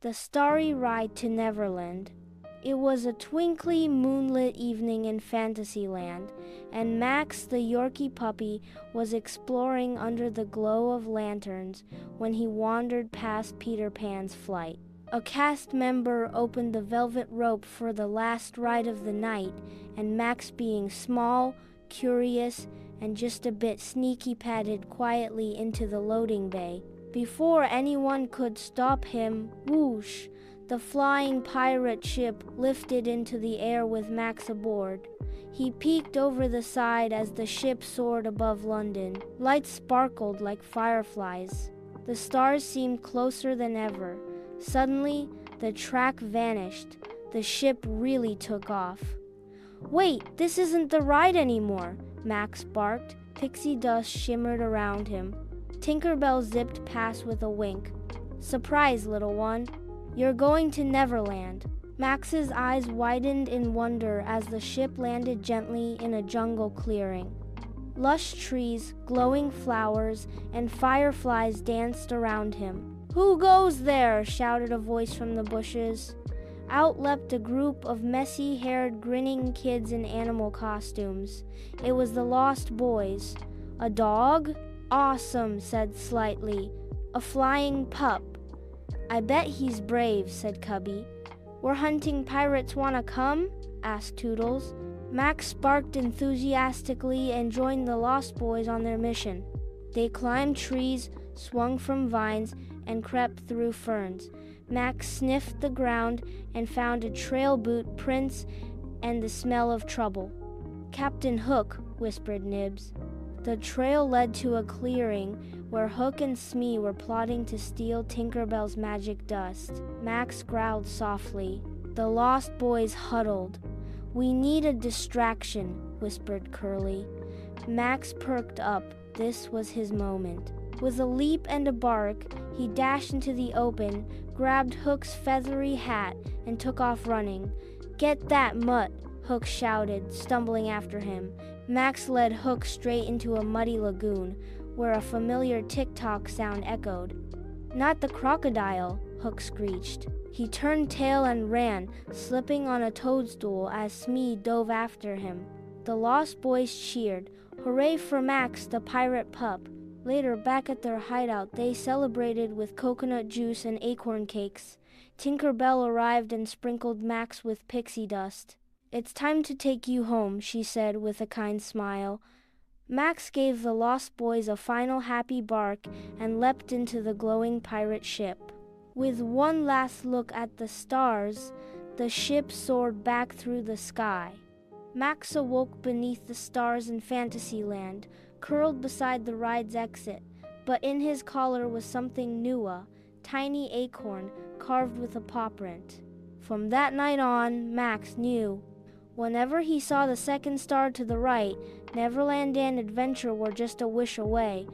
The Starry Ride to Neverland. It was a twinkly, moonlit evening in Fantasyland, and Max the Yorkie puppy was exploring under the glow of lanterns when he wandered past Peter Pan's flight. A cast member opened the velvet rope for the last ride of the night, and Max, being small, curious, and just a bit sneaky, padded quietly into the loading bay. Before anyone could stop him, whoosh, the flying pirate ship lifted into the air with Max aboard. He peeked over the side as the ship soared above London. Lights sparkled like fireflies. The stars seemed closer than ever. Suddenly, the track vanished. The ship really took off. "Wait, this isn't the ride anymore," Max barked. Pixie dust shimmered around him. Tinker Bell zipped past with a wink. "Surprise, little one. You're going to Neverland." Max's eyes widened in wonder as the ship landed gently in a jungle clearing. Lush trees, glowing flowers, and fireflies danced around him. "Who goes there?" shouted a voice from the bushes. Out leapt a group of messy-haired, grinning kids in animal costumes. It was the Lost Boys. "A dog?" "Awesome," said Slightly. "A flying pup." "I bet he's brave," said Cubby. "We're hunting pirates. Wanna come?" asked Toodles. Max sparked enthusiastically and joined the Lost Boys on their mission. They climbed trees, swung from vines, and crept through ferns. Max sniffed the ground and found a trail boot, prints, and the smell of trouble. "Captain Hook," whispered Nibs. The trail led to a clearing where Hook and Smee were plotting to steal Tinker Bell's magic dust. Max growled softly. The Lost Boys huddled. "We need a distraction," whispered Curly. Max perked up. This was his moment. With a leap and a bark, he dashed into the open, grabbed Hook's feathery hat, and took off running. "Get that mutt!" Hook shouted, stumbling after him. Max led Hook straight into a muddy lagoon, where a familiar tick-tock sound echoed. "Not the crocodile!" Hook screeched. He turned tail and ran, slipping on a toadstool as Smee dove after him. The Lost Boys cheered. Hooray for Max, the pirate pup! Later, back at their hideout, they celebrated with coconut juice and acorn cakes. Tinker Bell arrived and sprinkled Max with pixie dust. "It's time to take you home," she said with a kind smile. Max gave the Lost Boys a final happy bark and leapt into the glowing pirate ship. With one last look at the stars, the ship soared back through the sky. Max awoke beneath the stars in Fantasyland, curled beside the ride's exit, but in his collar was something new, a tiny acorn carved with a paw print. From that night on, Max knew. Whenever he saw the second star to the right, Neverland and adventure were just a wish away.